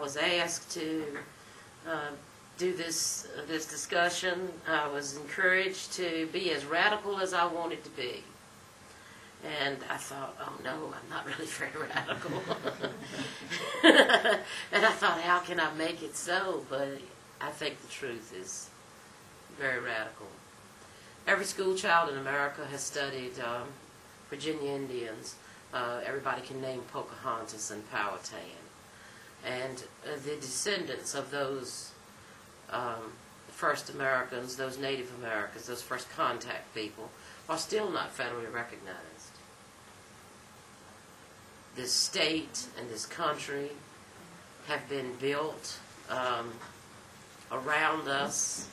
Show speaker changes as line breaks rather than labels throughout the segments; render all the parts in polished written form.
was asked to do this discussion. I was encouraged to be as radical as I wanted to be. And I thought, oh no, I'm not really very radical. And I thought, how can I make it so? But I think the truth is very radical. Every school child in America has studied Virginia Indians. Everybody can name Pocahontas and Powhatan. And the descendants of those first Americans, those Native Americans, those first contact people, are still not federally recognized. This state and this country have been built around us.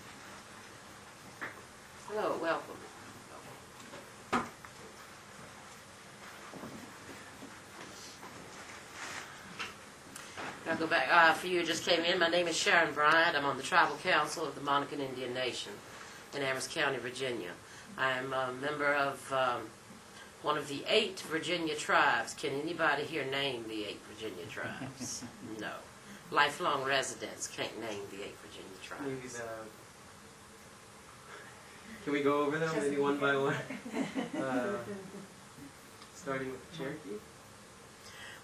Hello, welcome. I'll go back. For you who just came in, my name is Sharon Bryant. I'm on the Tribal Council of the Monacan Indian Nation in Amherst County, Virginia. I'm a member of one of the 8 Virginia tribes. Can anybody here name the 8 Virginia tribes? No. Lifelong residents can't name the 8 Virginia tribes.
Maybe can we go over them maybe one by one? Starting with Cherokee?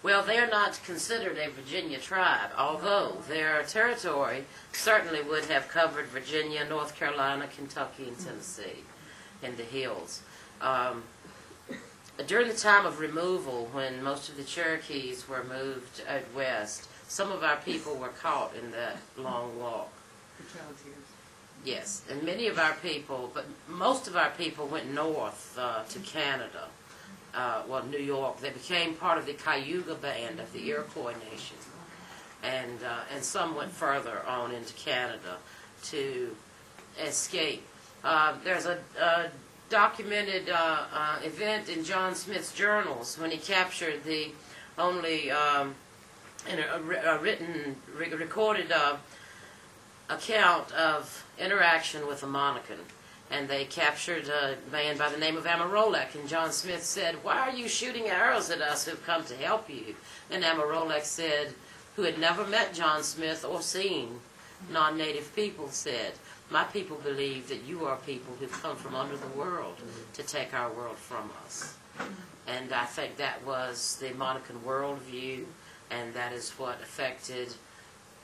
Well, they are not considered a Virginia tribe, although their territory certainly would have covered Virginia, North Carolina, Kentucky, and Tennessee in the hills. During the time of removal, when most of the Cherokees were moved out west, some of our people were caught in that long walk. Yes, and many of our people, but most of our people went north to Canada. Well, New York. They became part of the Cayuga Band of the Iroquois Nation, and some went further on into Canada to escape. There's a documented event in John Smith's journals when he captured the only in a written, recorded account of interaction with a Monacan. And they captured a man by the name of Amarolek. And John Smith said, "Why are you shooting arrows at us who've come to help you?" And Amarolek said, who had never met John Smith or seen non-native people, said, "My people believe that you are people who've come from under the world to take our world from us." And I think that was the Monacan worldview, and that is what affected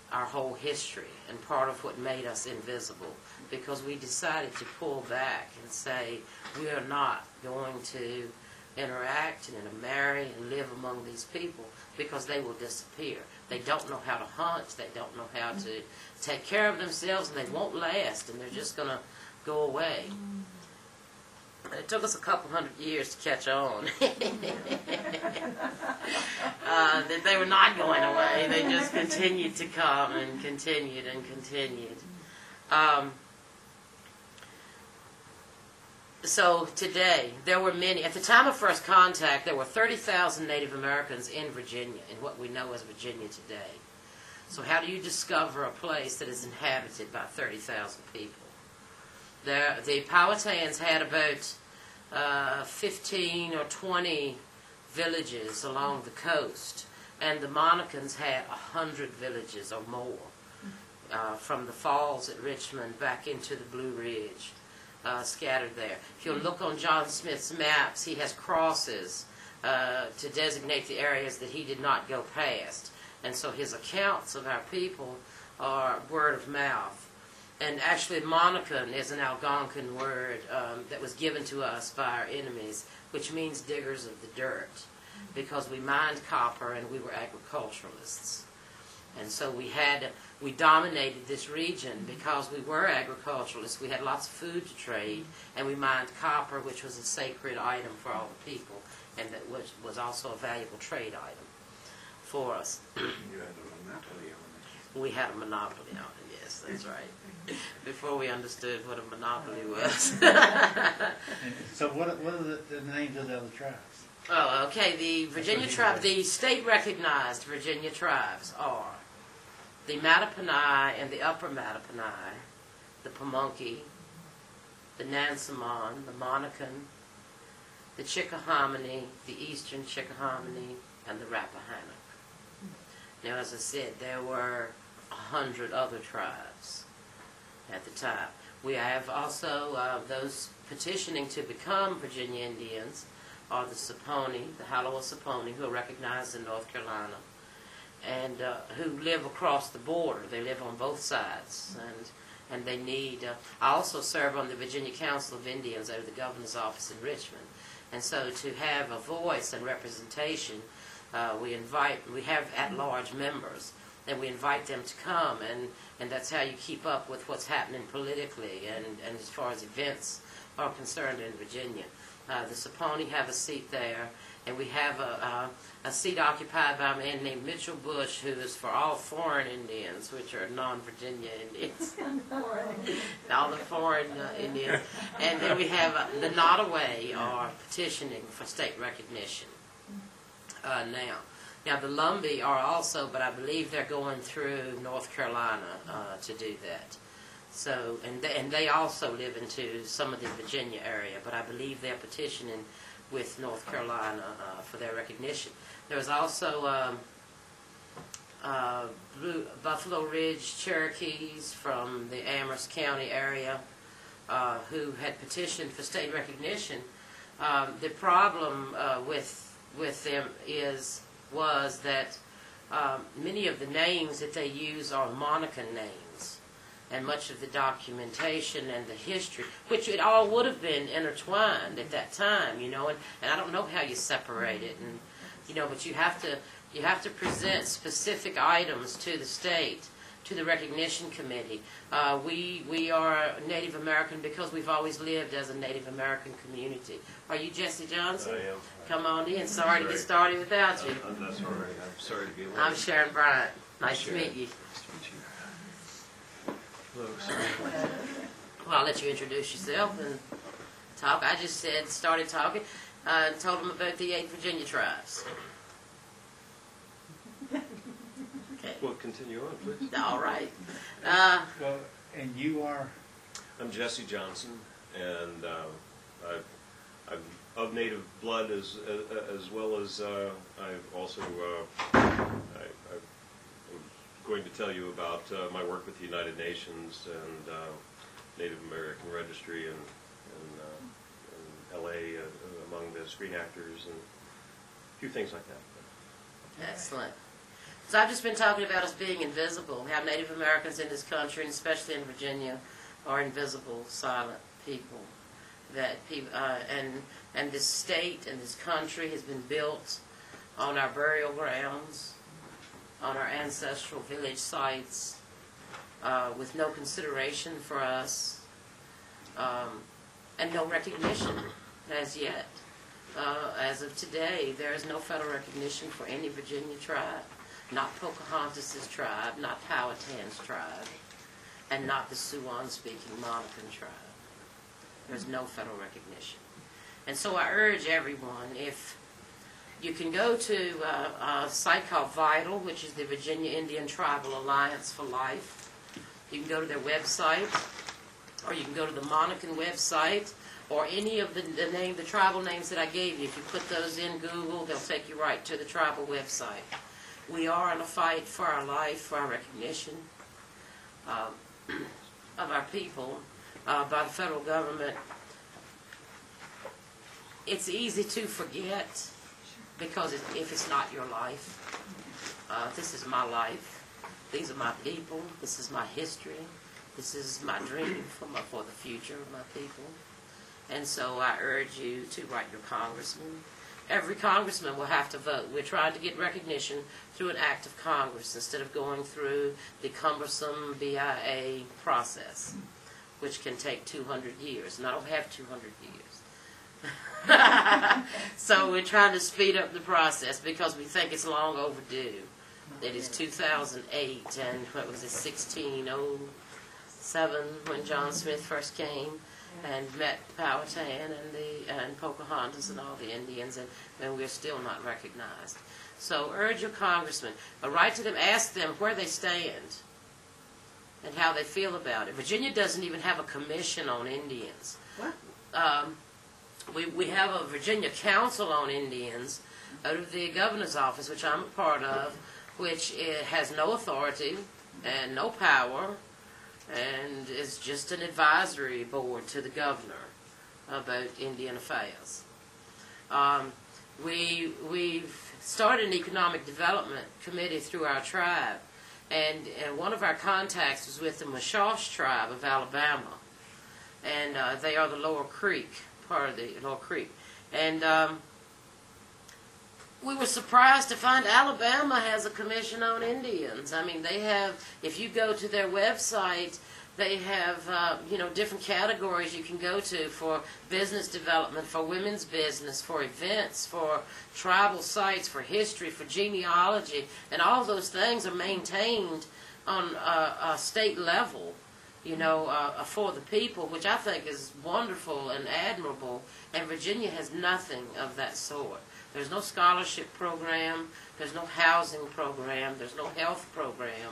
our whole history and part of what made us invisible, because we decided to pull back and say we are not going to interact and intermarry and live among these people because they will disappear. They don't know how to hunt, they don't know how to take care of themselves, and they won't last, and they're just going to go away. It took us a couple hundred years to catch on. That they were not going away. They just continued to come and continued and continued. So today, there were many. At the time of first contact, there were 30,000 Native Americans in Virginia, in what we know as Virginia today. So how do you discover a place that is inhabited by 30,000 people? The Powhatans had about 15 or 20 villages along the coast, and the Monacans had 100 villages or more, from the falls at Richmond back into the Blue Ridge, scattered there. If you'll look on John Smith's maps, he has crosses to designate the areas that he did not go past, and so his accounts of our people are word of mouth. And actually, Monacan is an Algonquin word that was given to us by our enemies, which means diggers of the dirt, because we mined copper and we were agriculturalists. And so we dominated this region because we were agriculturalists. We had lots of food to trade, and we mined copper, which was a sacred item for all the people, and that was also a valuable trade item for us.
You had a monopoly on it.
We had a monopoly on it, yes, that's right. Before we understood what a monopoly was.
So what are the names of the other tribes?
Oh, okay. The Virginia tribe, the state-recognized Virginia tribes are the Mattaponi and the Upper Mattaponi, the Pamunkey, the Nansemond, the Monacan, the Chickahominy, the Eastern Chickahominy, and the Rappahannock. Now, as I said, there were 100 other tribes at the time. We have also those petitioning to become Virginia Indians are the Saponi, the Halawa Saponi, who are recognized in North Carolina, and who live across the border. They live on both sides, and they need. I also serve on the Virginia Council of Indians out of the governor's office in Richmond, and so to have a voice and representation, we have at-large members, and we invite them to come, and that's how you keep up with what's happening politically and as far as events are concerned in Virginia. The Saponi have a seat there, and we have a seat occupied by a man named Mitchell Bush, who is for all foreign Indians, which are non-Virginia Indians. All the foreign Indians. And then we have the Nottoway are petitioning for state recognition now. Now the Lumbee are also, but I believe they're going through North Carolina to do that. So, and they also live into some of the Virginia area, but I believe they're petitioning with North Carolina for their recognition. There was also Buffalo Ridge Cherokees from the Amherst County area who had petitioned for state recognition. The problem with them was that many of the names that they use are Monacan names, and much of the documentation and the history, which it all would have been intertwined at that time, you know, and I don't know how you separate it, and you know, but you have to present specific items to the state, to the recognition committee. We are Native American because we've always lived as a Native American community. Are you Jesse Johnson?
I am.
Come on in. Sorry to get started without you.
That's all right. I'm sorry to be late.
I'm Sharon Bryant. Nice to
Sharon.
meet you.
Nice to meet you. Hello, sir.
Well, I'll let you introduce yourself and talk. I just started talking, and told them about the 8 Virginia tribes. Okay.
Well, continue on, please.
All right.
Well, and you are?
I'm Jesse Johnson, and I'm of native blood as well as I've also I'm going to tell you about my work with the United Nations and Native American Registry in L.A. Among the screen actors and a few things like that.
Excellent. So I've just been talking about us being invisible, how Native Americans in this country, and especially in Virginia, are invisible, silent people. That people and this state and this country has been built on our burial grounds, on our ancestral village sites, with no consideration for us, and no recognition as yet. As of today, there is no federal recognition for any Virginia tribe. Not Pocahontas' tribe, not Powhatan's tribe, and not the Siouan-speaking Monacan tribe. There's no federal recognition. And so I urge everyone, if you can go to a site called VITAL, which is the Virginia Indian Tribal Alliance for Life. You can go to their website, or you can go to the Monacan website, or any of the tribal names that I gave you. If you put those in Google, they'll take you right to the tribal website. We are in a fight for our life, for our recognition of our people by the federal government. It's easy to forget because if it's not your life, this is my life. These are my people. This is my history. This is my dream for the future of my people. And so I urge you to write your congressman. Every congressman will have to vote. We're trying to get recognition through an act of Congress instead of going through the cumbersome BIA process, which can take 200 years. And I don't have 200 years. So we're trying to speed up the process because we think it's long overdue. It is 2008, and what was it, 1607 when John Smith first came and met Powhatan and Pocahontas and all the Indians, and we're still not recognized. So urge your congressman, write to them, ask them where they stand and how they feel about it. Virginia doesn't even have a commission on Indians.
What?
We have a Virginia Council on Indians out of the governor's office, which I'm a part of, which it has no authority and no power, and is just an advisory board to the governor about Indian affairs. We've started an economic development committee through our tribe, and one of our contacts was with the Mushosh tribe of Alabama, and they are the Lower Creek, part of the Lower Creek. And we were surprised to find Alabama has a commission on Indians. I mean, they have, if you go to their website, they have, different categories you can go to for business development, for women's business, for events, for tribal sites, for history, for genealogy, and all those things are maintained on a state level, for the people, which I think is wonderful and admirable, and Virginia has nothing of that sort. There's no scholarship program, there's no housing program, there's no health program,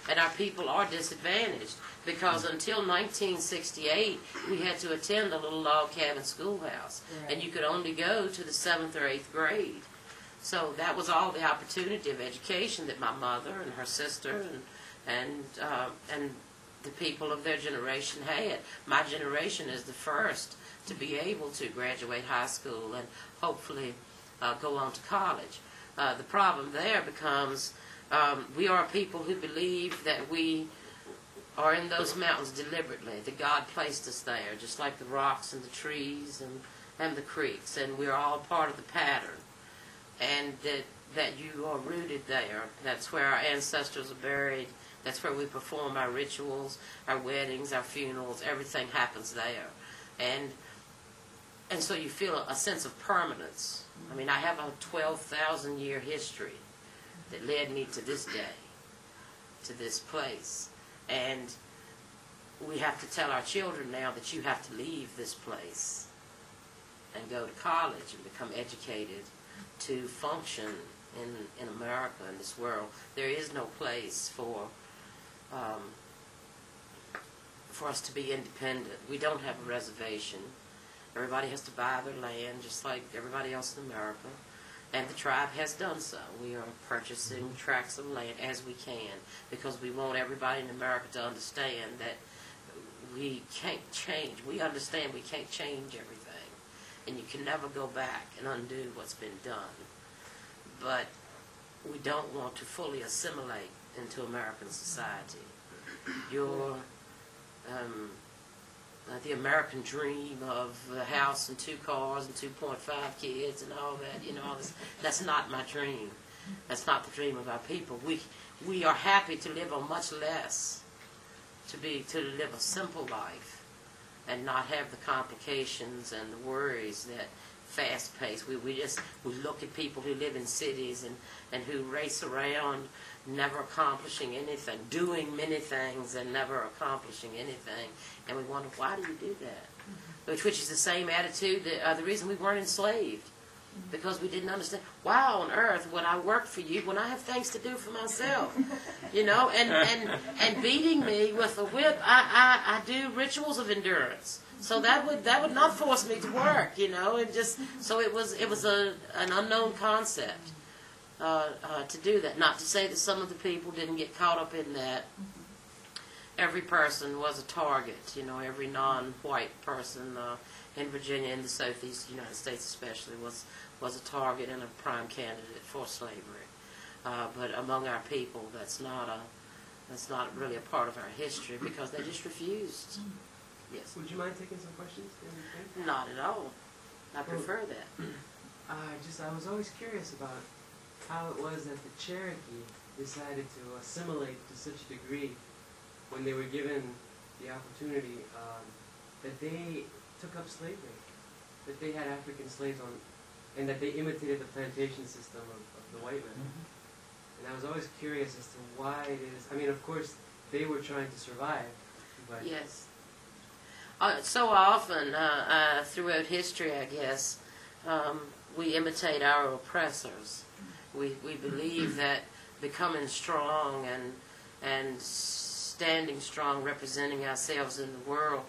and our people are disadvantaged because until 1968 we had to attend a little log cabin schoolhouse, and you could only go to the 7th or 8th grade. So that was all the opportunity of education that my mother and her sister and the people of their generation had. My generation is the first to be able to graduate high school and hopefully go on to college. The problem there becomes we are people who believe that we are in those mountains deliberately, that God placed us there, just like the rocks and the trees and the creeks, and we're all part of the pattern, and that you are rooted there. That's where our ancestors are buried. That's where we perform our rituals, our weddings, our funerals. Everything happens there. And so you feel a sense of permanence. I mean, I have a 12,000-year history that led me to this day, to this place. And we have to tell our children now that you have to leave this place and go to college and become educated to function in America, in this world. There is no place for us to be independent. We don't have a reservation. Everybody has to buy their land just like everybody else in America, and the tribe has done so. We are purchasing tracts of land as we can because we want everybody in America to understand that we can't change. We understand we can't change everything, and you can never go back and undo what's been done. But we don't want to fully assimilate into American society. The American dream of a house and 2 cars and 2.5 kids and all that, all this, that's not my dream. That's not the dream of our people. We are happy to live on much less, to live a simple life and not have the complications and the worries that fast pace. We look at people who live in cities and who race around never accomplishing anything, doing many things and never accomplishing anything, and we wonder, why do you do that? Which is the same attitude, the reason we weren't enslaved, because we didn't understand, why on earth would I work for you when I have things to do for myself? And beating me with a whip, I do rituals of endurance. So that would not force me to work, and just so it was an unknown concept to do that. Not to say that some of the people didn't get caught up in that. Every person was a target, every non-white person in Virginia, in the southeast United States especially, was a target and a prime candidate for slavery. But among our people, that's not really a part of our history because they just refused. Yes.
Would you mind taking some questions?
Not at all. I prefer that.
I was always curious about how it was that the Cherokee decided to assimilate to such a degree when they were given the opportunity that they took up slavery, that they had African slaves on, and that they imitated the plantation system of the white men. Mm-hmm. And I was always curious as to why it is. I mean, of course, they were trying to survive, but
yes. So often throughout history, I guess, we imitate our oppressors. We believe that becoming strong and standing strong, representing ourselves in the world.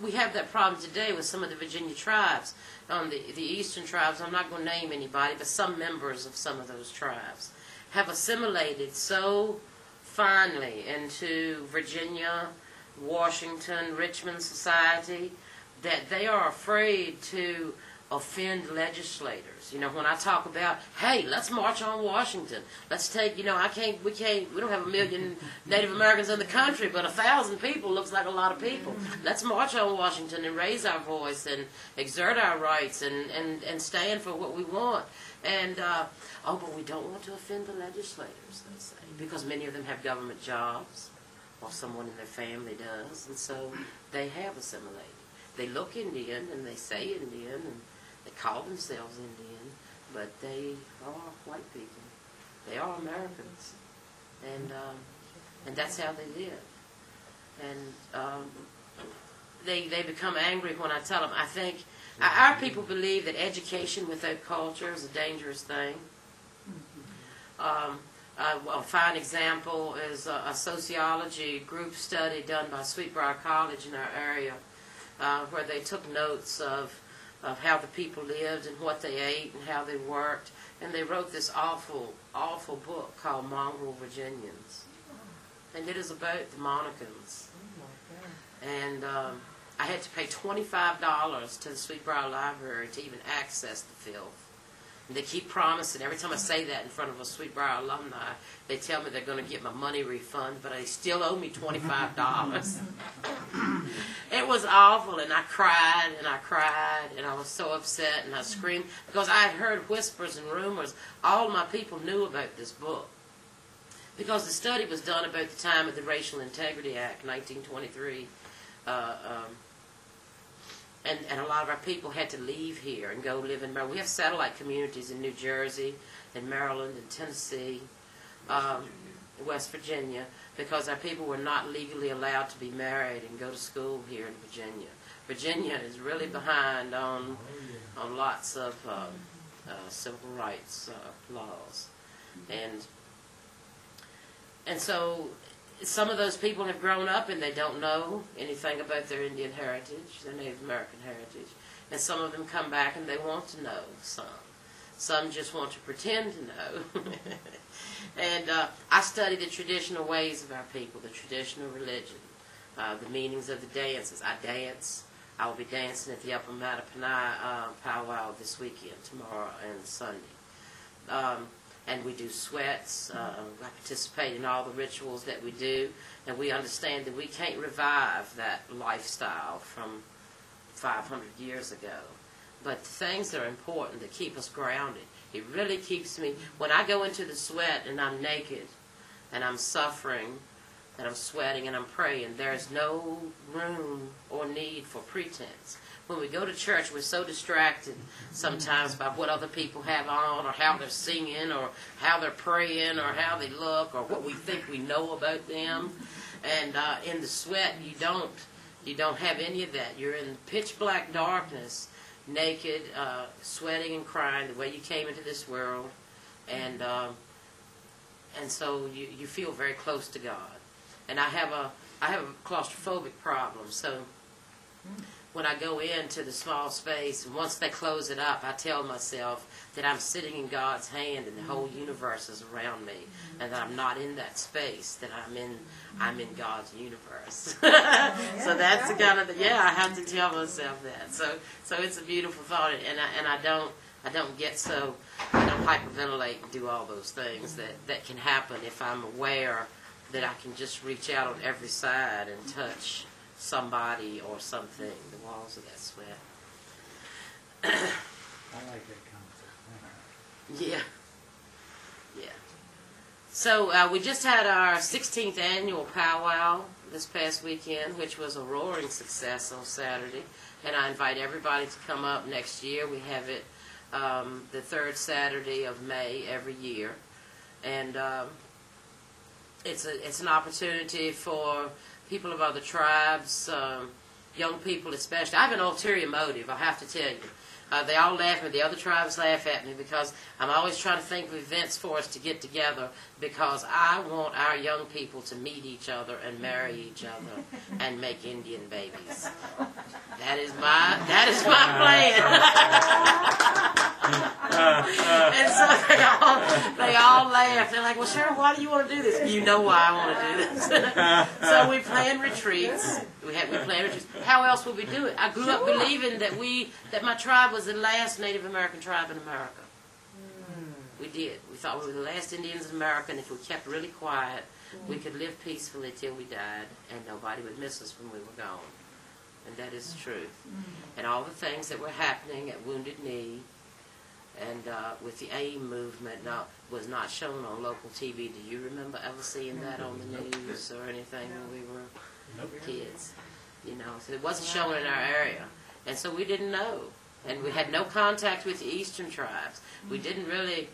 We have that problem today with some of the Virginia tribes. The eastern tribes, I'm not going to name anybody, but some members of some of those tribes have assimilated so finely into Virginia, Washington, Richmond society that they are afraid to offend legislators. You know, when I talk about, hey, let's march on Washington. Let's take, you know, we don't have 1 million Native Americans in the country, but 1,000 people looks like a lot of people. Let's march on Washington and raise our voice and exert our rights and stand for what we want. And, but we don't want to offend the legislators, they say, because many of them have government jobs, or someone in their family does, and so they have assimilated. They look Indian, and they say Indian, and they call themselves Indian, but they are white people. They are Americans, and that's how they live. And they become angry when I tell them. I think our people believe that education without culture is a dangerous thing. A fine example is a sociology group study done by Sweetbriar College in our area, where they took notes of how the people lived and what they ate and how they worked, and they wrote this awful, awful book called Mongrel Virginians, and it is about the Monicans. And I had to pay $25 to the Sweetbriar Library to even access the filth. And they keep promising, every time I say that in front of a Sweetbriar alumni, they tell me they're going to get my money refunded, but they still owe me $25. It was awful, and I cried, and I cried, and I was so upset, and I screamed, because I had heard whispers and rumors. All my people knew about this book, because the study was done about the time of the Racial Integrity Act, 1923, and a lot of our people had to leave here and go live in Maryland. We have satellite communities in New Jersey, in Maryland, in Tennessee, West Virginia, because our people were not legally allowed to be married and go to school here in Virginia. Virginia is really behind on lots of civil rights laws. And so some of those people have grown up and they don't know anything about their Indian heritage, their Native American heritage. And some of them come back and they want to know some. Some just want to pretend to know. And I study the traditional ways of our people, the traditional religion, the meanings of the dances. I dance. I will be dancing at the Upper Mattapani powwow this weekend, tomorrow and Sunday. And we do sweats. I participate in all the rituals that we do, and we understand that we can't revive that lifestyle from 500 years ago. But things that are important that keep us grounded. It really keeps me, when I go into the sweat and I'm naked and I'm suffering and I'm sweating and I'm praying, there's no room or need for pretense. When we go to church, we're so distracted sometimes by what other people have on, or how they're singing, or how they're praying, or how they look, or what we think we know about them. And in the sweat, you don't have any of that. You're in pitch black darkness, naked, sweating and crying the way you came into this world, and so you feel very close to God. And I have a claustrophobic problem, so when I go into the small space, and once they close it up, I tell myself that I'm sitting in God's hand and the whole universe is around me, and that I'm not in that space, that I'm in God's universe. So that's the kind of I have to tell myself that. So it's a beautiful thought, and I don't get so, I don't hyperventilate and do all those things that can happen if I'm aware that I can just reach out on every side and touch somebody or something, the walls of that sweat.
I like that concept.
Yeah. So we just had our 16th annual powwow this past weekend, which was a roaring success on Saturday, and I invite everybody to come up next year. We have it the third Saturday of May every year, and it's an opportunity for people of other tribes, young people especially. I have an ulterior motive, I have to tell you. They all laugh at me. The other tribes laugh at me because I'm always trying to think of events for us to get together, because I want our young people to meet each other and marry each other and make Indian babies. That is my plan. And so they all laughed. They're like, well, Cheryl, why do you want to do this? You know why I want to do this. So we planned retreats. We planned retreats. How else would we do it? I grew up believing that my tribe was the last Native American tribe in America. We did. We thought we were the last Indians in America, and if we kept really quiet, we could live peacefully till we died, and nobody would miss us when we were gone. And that is the truth. And all the things that were happening at Wounded Knee and with the AIM movement was not shown on local TV. Do you remember ever seeing that on the news or anything when we were kids? You know, so it wasn't shown in our area. And so we didn't know. And we had no contact with the eastern tribes. We didn't really,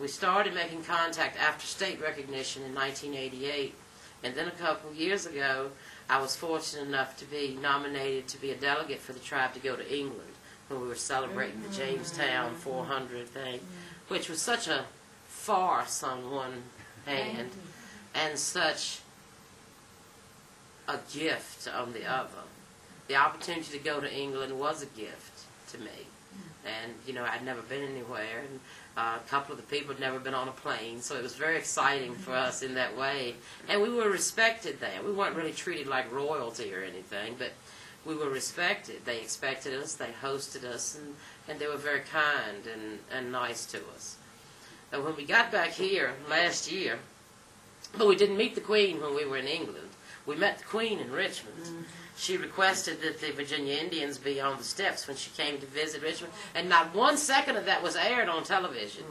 we started making contact after state recognition in 1988. And then a couple of years ago, I was fortunate enough to be nominated to be a delegate for the tribe to go to England when we were celebrating the Jamestown 400 thing, which was such a farce on one hand and such a gift on the other. The opportunity to go to England was a gift to me. And, you know, I'd never been anywhere, and a couple of the people had never been on a plane, so it was very exciting for us in that way. And we were respected there. We weren't really treated like royalty or anything, but we were respected. They expected us, they hosted us, and they were very kind and nice to us. And when we got back here last year, but we didn't meet the Queen when we were in England. We met the Queen in Richmond. She requested that the Virginia Indians be on the steps when she came to visit Richmond, and not 1 second of that was aired on television.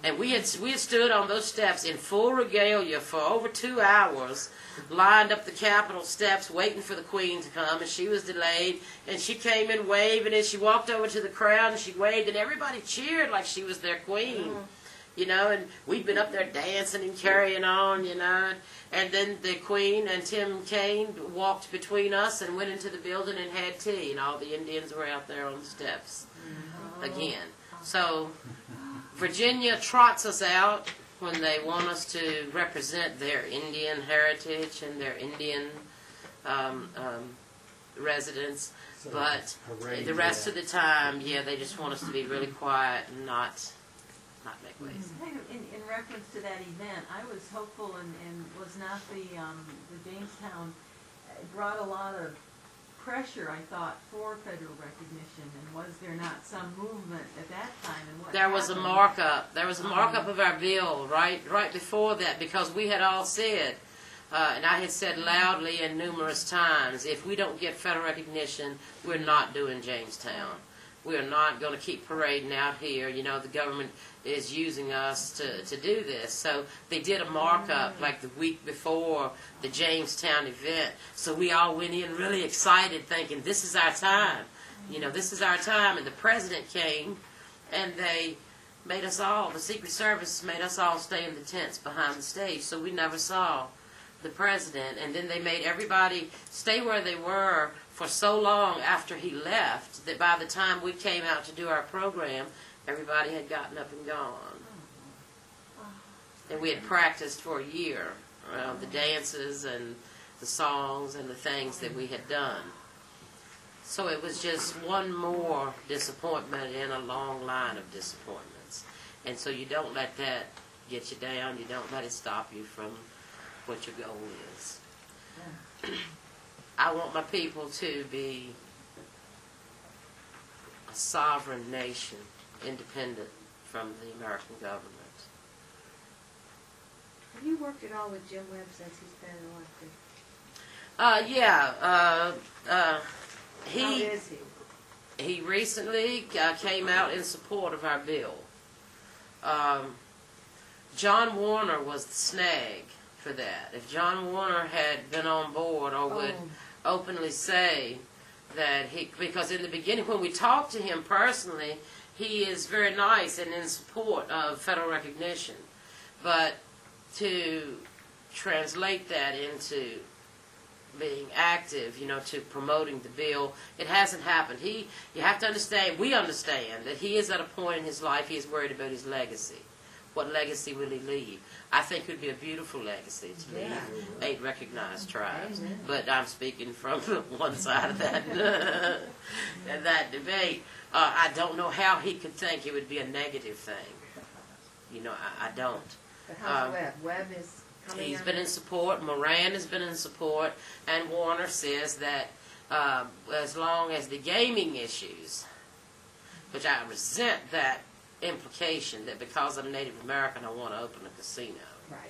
And we had stood on those steps in full regalia for over 2 hours, lined up the Capitol steps waiting for the Queen to come, and she was delayed, and she came in waving, and she walked over to the crowd, and she waved, and everybody cheered like she was their Queen. You know, and we'd been up there dancing and carrying on, you know. And then the Queen and Tim Kaine walked between us and went into the building and had tea, and all the Indians were out there on the steps again. So Virginia trots us out when they want us to represent their Indian heritage and their Indian residents. But the rest of the time, they just want us to be really quiet and not make waves.
In reference to that event, I was hopeful and was not the Jamestown, it brought a lot of pressure, I thought, for federal recognition, and was there not some movement at that time? And what
there was a markup. There was a markup of our bill right before that, because we had all said, and I had said loudly and numerous times, if we don't get federal recognition, we're not doing Jamestown. We are not going to keep parading out here. You know, the government is using us to do this. So they did a markup like the week before the Jamestown event. So we all went in really excited thinking, this is our time. You know, this is our time. And the president came and they made us all, the Secret Service made us all stay in the tents behind the stage. So we never saw the president. And then they made everybody stay where they were for so long after he left that by the time we came out to do our program, everybody had gotten up and gone. And we had practiced for a year the dances and the songs and the things that we had done. So it was just one more disappointment in a long line of disappointments. And so you don't let that get you down. You don't let it stop you from what your goal is. I want my people to be a sovereign nation, independent from the American government.
Have you worked at all with Jim Webb since he's been elected? How is he?
He recently came out in support of our bill. John Warner was the snag for that. If John Warner had been on board or would openly say that because in the beginning when we talked to him personally, he is very nice and in support of federal recognition. But to translate that into being active, you know, to promoting the bill, it hasn't happened. You have to understand, we understand that he is at a point in his life he is worried about his legacy. What legacy will he leave? I think it would be a beautiful legacy to leave 8 recognized tribes.
Amen.
But I'm speaking from one side of that that debate. I don't know how he could think it would be a negative thing. You know, I don't.
But how's Webb? Webb is coming
He's
out?
been in support. Moran has been in support. And Warner says that as long as the gaming issues, which I resent that implication that because I'm Native American I want to open a casino.
Right.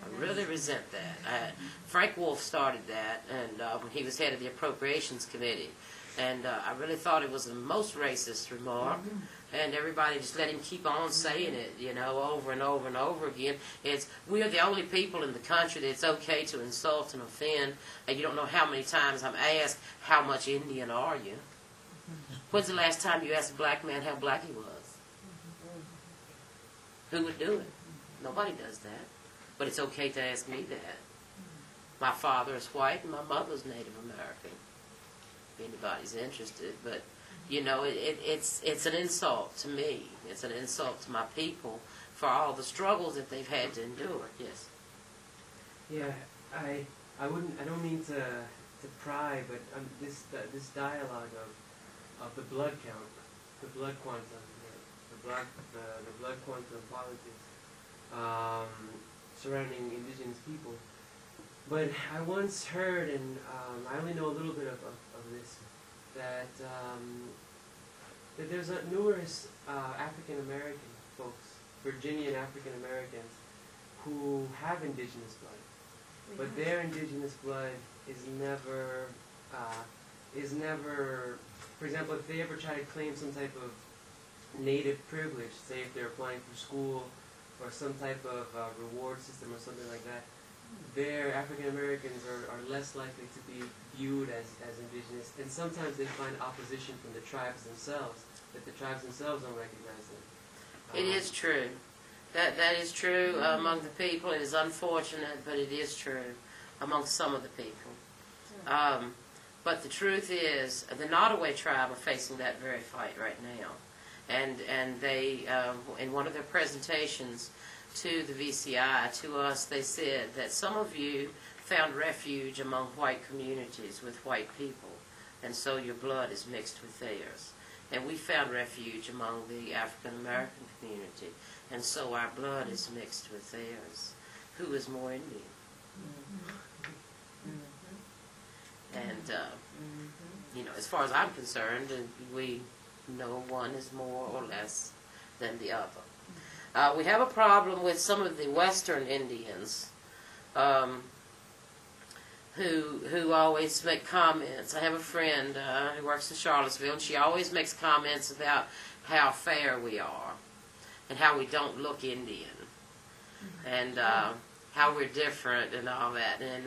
I really resent that. Frank Wolf started that, and when he was head of the Appropriations Committee, and I really thought it was the most racist remark, and everybody just let him keep on saying it, you know, over and over and over again. We're the only people in the country that it's okay to insult and offend, and you don't know how many times I'm asked, how much Indian are you? When's the last time you asked a black man how black he was? Who would do it? Nobody does that. But it's okay to ask me that. My father is white and my mother's Native American. If anybody's interested. But, you know, it's an insult to me. It's an insult to my people for all the struggles that they've had to endure. Yes.
Yeah, I don't mean to pry, but this dialogue of the blood count, the blood quantum, the blood quantum politics surrounding Indigenous people. But I once heard, and I only know a little bit of this, that there's numerous African American folks, Virginian African Americans, who have Indigenous blood, but their Indigenous blood is never, for example, if they ever try to claim some type of Native privilege, say if they're applying for school or some type of reward system or something like that, their African Americans are less likely to be viewed as Indigenous, and sometimes they find opposition from the tribes themselves, that the tribes themselves don't recognize them.
It is true. That is true among the people. It is unfortunate, but it is true among some of the people. But the truth is, the Nottoway tribe are facing that very fight right now. And they, in one of their presentations to the VCI, to us, they said that some of you found refuge among white communities with white people, and so your blood is mixed with theirs. And we found refuge among the African American community, and so our blood is mixed with theirs. Who is more Indian? And, you know, as far as I'm concerned, we know one is more or less than the other. We have a problem with some of the Western Indians who always make comments. I have a friend who works in Charlottesville, and she always makes comments about how fair we are and how we don't look Indian and how we're different and all that. And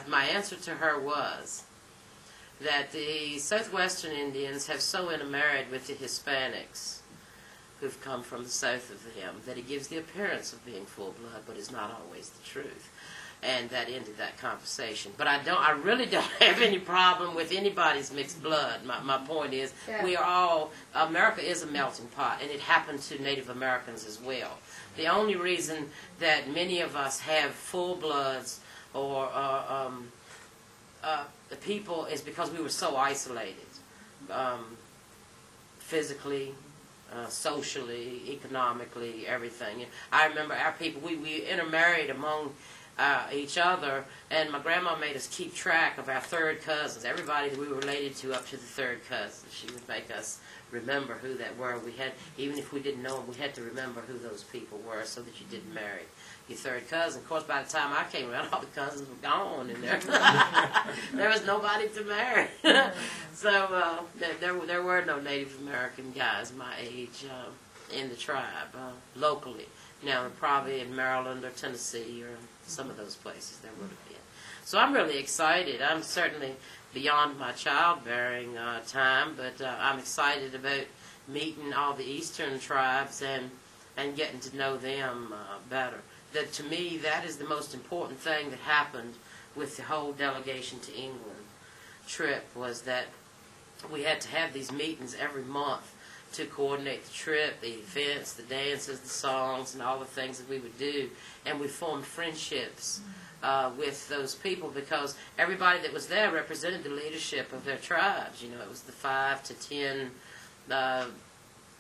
my answer to her was that the Southwestern Indians have so intermarried with the Hispanics who've come from the south of them that it gives the appearance of being full blood, but is not always the truth. And that ended that conversation. But I really don't have any problem with anybody's mixed blood. My point is, we are all, America is a melting pot, and it happened to Native Americans as well. The only reason that many of us have full bloods or the people is because we were so isolated, physically, socially, economically, everything. I remember our people, we intermarried among each other, and my grandma made us keep track of our third cousins, everybody that we were related to up to the third cousin. She would make us remember who that were. We had, even if we didn't know them, we had to remember who those people were so that you didn't marry your third cousin. Of course, by the time I came around, all the cousins were gone, and there was nobody to marry. So there were no Native American guys my age in the tribe locally. Now, probably in Maryland or Tennessee or some of those places there would have been. So I'm really excited. I'm certainly beyond my childbearing time, but I'm excited about meeting all the eastern tribes and getting to know them better. That, to me, that is the most important thing that happened with the whole delegation to England trip, was that we had to have these meetings every month to coordinate the trip, the events, the dances, the songs, and all the things that we would do. And we formed friendships with those people because everybody that was there represented the leadership of their tribes. You know, it was the 5 to 10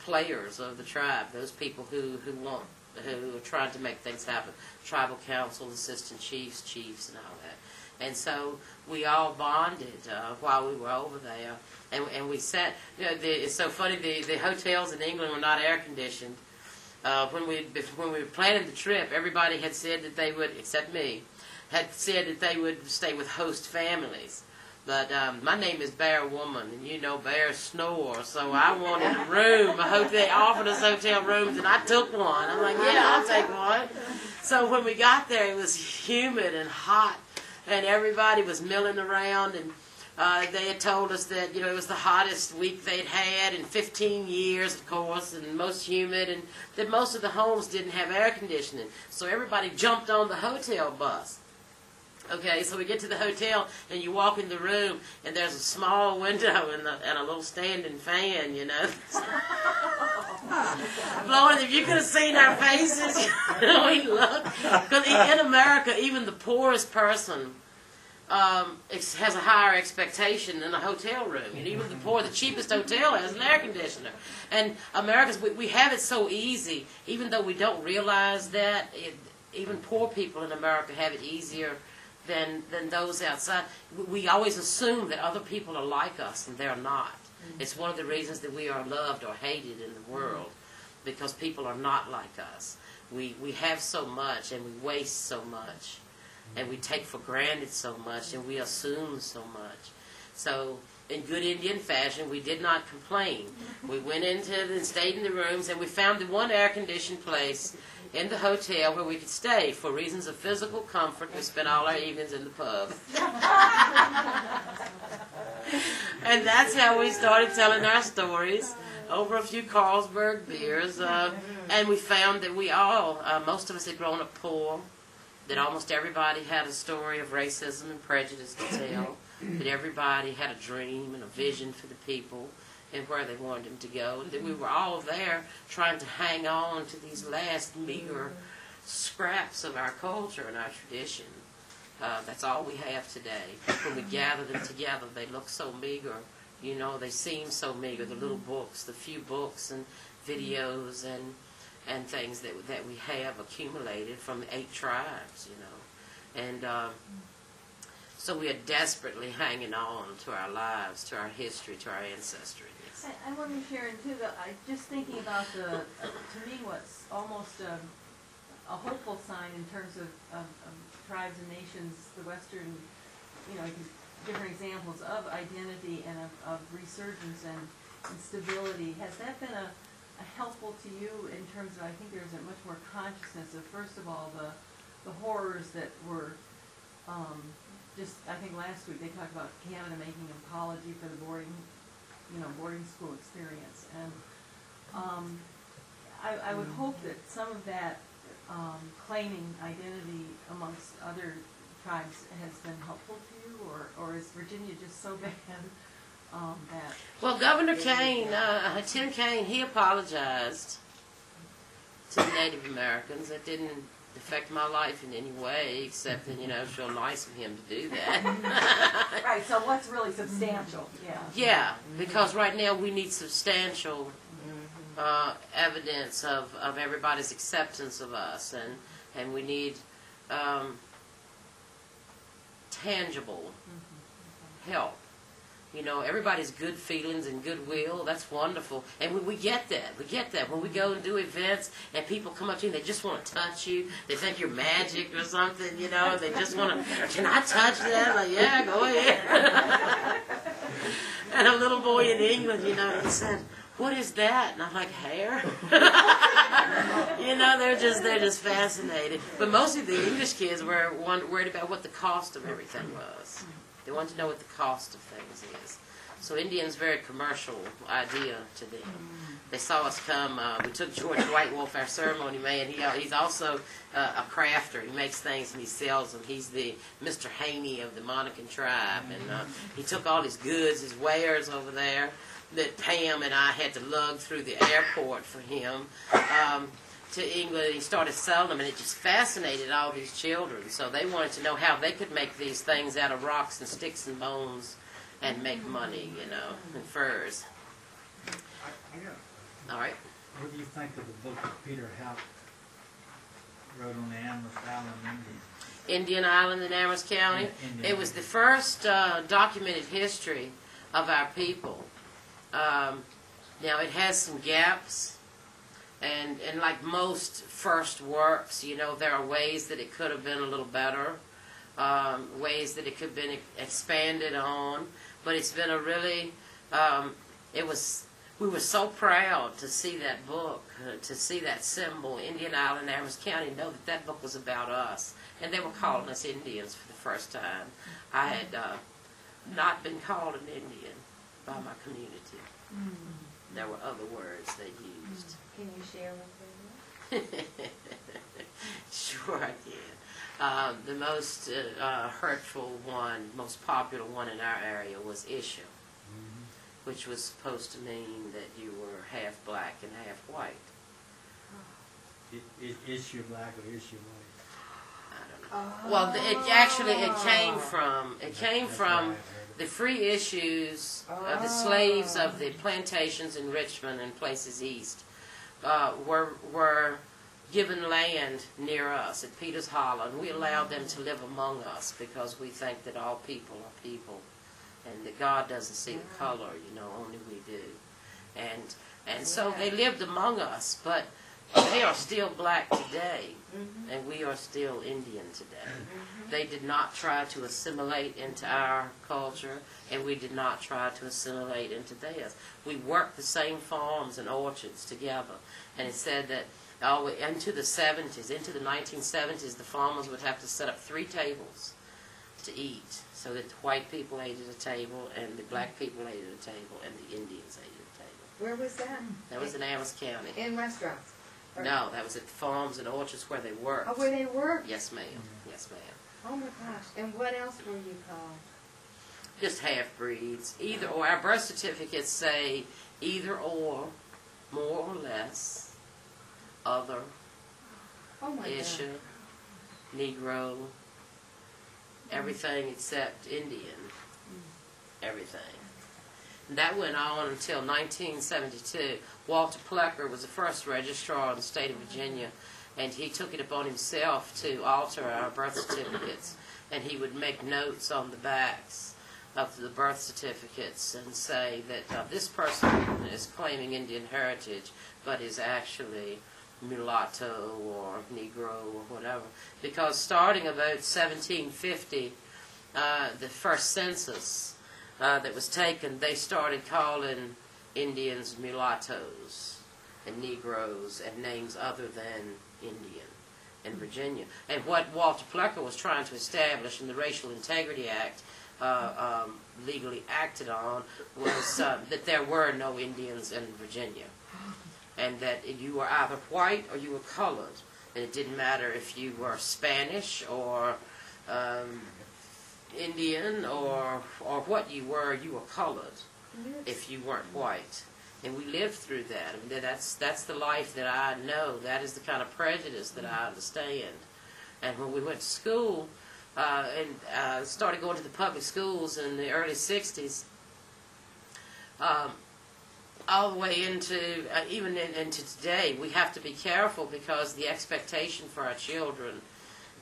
players of the tribe, those people who are trying to make things happen. Tribal council, assistant chiefs, and all that. And so we all bonded while we were over there. And we sat, you know, it's so funny, the hotels in England were not air conditioned. When we were planning the trip, everybody had said that they would, except me, had said that they would stay with host families. But my name is Bear Woman, and you know bears snore, so I wanted a room. They offered us hotel rooms, and I took one. I'm like, yeah, I'll take one. So when we got there, it was humid and hot, and everybody was milling around, and they had told us that, you know, it was the hottest week they'd had in 15 years, of course, and most humid, and that most of the homes didn't have air conditioning. So everybody jumped on the hotel bus. Okay, so we get to the hotel, and you walk in the room, and there's a small window and a little standing fan, you know. Lord, if you could have seen our faces, we look. Because in America, even the poorest person has a higher expectation than a hotel room. And even the cheapest hotel has an air conditioner. And Americans, we have it so easy, even though we don't realize that. Even poor people in America have it easier than those outside. We always assume that other people are like us, and they're not. Mm-hmm. It's one of the reasons that we are loved or hated in the world, because people are not like us. We have so much, and we waste so much, and we take for granted so much, and we assume so much. So in good Indian fashion, we did not complain. We went into and stayed in the rooms, and we found the one air-conditioned place in the hotel where we could stay. For reasons of physical comfort, we spent all our evenings in the pub. And that's how we started telling our stories, over a few Carlsberg beers. And we found that we all, most of us had grown up poor, that almost everybody had a story of racism and prejudice to tell, that everybody had a dream and a vision for the people and where they wanted them to go, and that we were all there trying to hang on to these last meager scraps of our culture and our tradition. That's all we have today. When we gather them together, they look so meager. You know, they seem so meager. The little books, the few books and videos and things that we have accumulated from the 8 tribes, you know. And so we are desperately hanging on to our lives, to our history, to our ancestry.
I want to share too that I just thinking about to me what's almost a hopeful sign in terms of tribes and nations, the Western, you know, different examples of identity and of resurgence and stability. Has that been a helpful to you in terms of, I think there's a much more consciousness of, first of all, the horrors that were just, I think last week they talked about Canada making an apology for the boarding school experience, and I would hope that some of that claiming identity amongst other tribes has been helpful to you, or is Virginia just so bad that...
Well, Governor Kane, Tim Kaine, he apologized to the Native Americans. That didn't affect my life in any way, except that, you know, it's real nice of him to do that.
Right, so what's really substantial? Yeah.
Yeah, because right now we need substantial evidence of everybody's acceptance of us, and we need tangible help. You know, everybody's good feelings and goodwill, that's wonderful. And we get that. We get that. When we go and do events and people come up to you and they just want to touch you, they think you're magic or something, you know, they just want to, can I touch that? Like, yeah, go ahead. And a little boy in England, you know, he said, what is that? And I'm like, hair? You know, they're just fascinated. But mostly the English kids were worried about what the cost of everything was. They want to know what the cost of things is. So Indian's very commercial idea to them. They saw us come. We took George White Wolf, our ceremony man. He's also a crafter. He makes things and he sells them. He's the Mr. Haney of the Monacan tribe. And he took all his goods, his wares over there. that Pam and I had to lug through the airport for him to England. He started selling them, and it just fascinated all these children. So they wanted to know how they could make these things out of rocks and sticks and bones and make money, and furs. All right.
What do you think of the book that Peter Hout wrote on the Amherst Island,
Indian Island in Amherst County? It was the first documented history of our people. Now, it has some gaps, and like most first works, there are ways that it could have been a little better, ways that it could have been expanded on, but it's been a really, we were so proud to see that book, to see that symbol, Indian Island, Amherst County, know that that book was about us, and they were calling us Indians for the first time. I had not been called an Indian by my community. There were other words they used.
Can you share one with me?
Sure I can. The most hurtful one, most popular one in our area was issue, which was supposed to mean that you were half black and half white.
Is you black or is you white?
I don't know. Well, it came from the free issues of the slaves of the plantations in Richmond and places east were given land near us at Peters Hollow, and we allowed them to live among us because we think that all people are people, and that God doesn't see the color, only we do. And so they lived among us, but they are still black today, and we are still Indian today. They did not try to assimilate into our culture, and we did not try to assimilate into theirs. We worked the same farms and orchards together, and it said that into the 70s, into the 1970s, the farmers would have to set up 3 tables to eat, so that the white people ate at a table, and the black people ate at a table, and the Indians ate at a table.
Where was that?
That was in Amherst County.
In restaurants? Or-
No, that was at farms and orchards where they worked.
Oh, where they worked?
Yes, ma'am. Yes, ma'am.
Oh my gosh. And what else were you called?
Just half-breeds. Either or. Our birth certificates say either or, more or less, other,
Oh my
issue,
God.
Negro, everything except Indian. Everything. And that went on until 1972. Walter Plecker was the first registrar in the state of Virginia, and he took it upon himself to alter our birth certificates, and he would make notes on the backs of the birth certificates and say that this person is claiming Indian heritage but is actually mulatto or Negro or whatever. Because starting about 1750, the first census that was taken, they started calling Indians mulattoes and Negroes and names other than Indian in Virginia. And what Walter Plecker was trying to establish in the Racial Integrity Act, legally acted on, was that there were no Indians in Virginia, and that you were either white or you were colored, and it didn't matter if you were Spanish or Indian or what you were colored if you weren't white. And we lived through that. I mean, that's the life that I know. That is the kind of prejudice that I understand. And when we went to school and started going to the public schools in the early 60s, all the way into, even into today, we have to be careful because the expectation for our children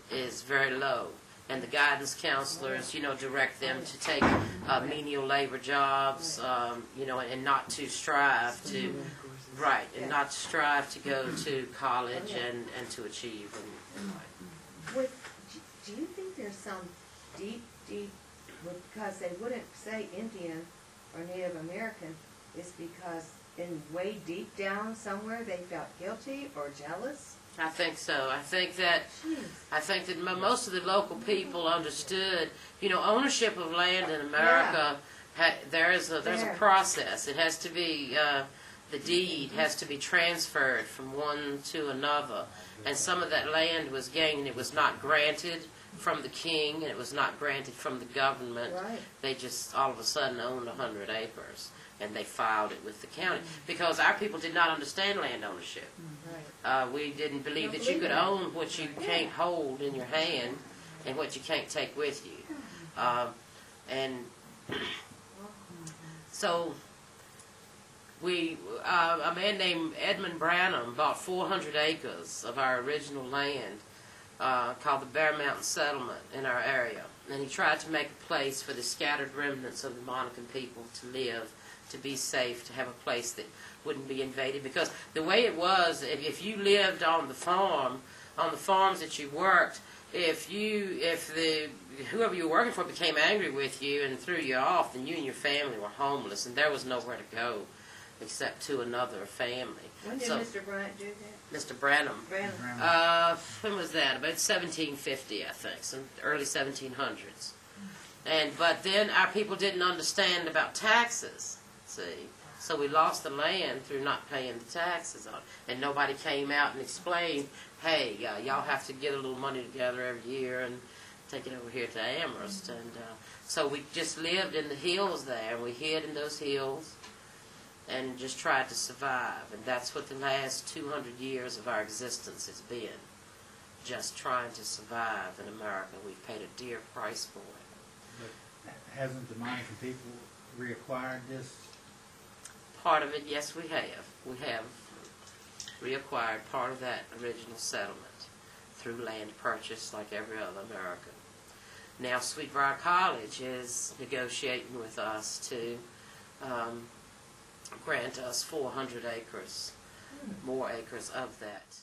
is very low. And the guidance counselors, direct them to take menial labor jobs, and not to strive to, right, and not to strive to go to college and to achieve.
Do you think there's some deep, because they wouldn't say Indian or Native American, is because in way deep down somewhere they felt guilty or jealous?
I think so. I think that most of the local people understood, ownership of land in America. There's a process. It has to be the deed has to be transferred from one to another, and some of that land was gained. It was not granted from the king, and it was not granted from the government.
Right.
They just all of a sudden owned 100 acres. and they filed it with the county because our people did not understand land ownership.
Right.
We didn't believe
Don't
that you
believe
could
that.
own what you can't hold in your hand and what you can't take with you. And so a man named Edmund Branham bought 400 acres of our original land called the Bear Mountain Settlement in our area. And he tried to make a place for the scattered remnants of the Monacan people to live, to be safe, to have a place that wouldn't be invaded. Because the way it was, if you lived on the farm, on the farms that you worked, if whoever you were working for became angry with you and threw you off, then you and your family were homeless, and there was nowhere to go except to another family.
When did Mr. Bryant do that?
Mr. Branham. When was that? About 1750, I think, some early 1700s. But then our people didn't understand about taxes, see. So we lost the land through not paying the taxes on it. And nobody came out and explained, hey, y'all have to get a little money together every year and take it over here to Amherst. And so we just lived in the hills there, and we hid in those hills and just tried to survive. And that's what the last 200 years of our existence has been, just trying to survive in America. We've paid a dear price for it.
But hasn't the Monacan people reacquired this?
Part of it, yes, we have. We have reacquired part of that original settlement through land purchase like every other American. Now Sweetbriar College is negotiating with us to grant us 400 acres, more acres of that.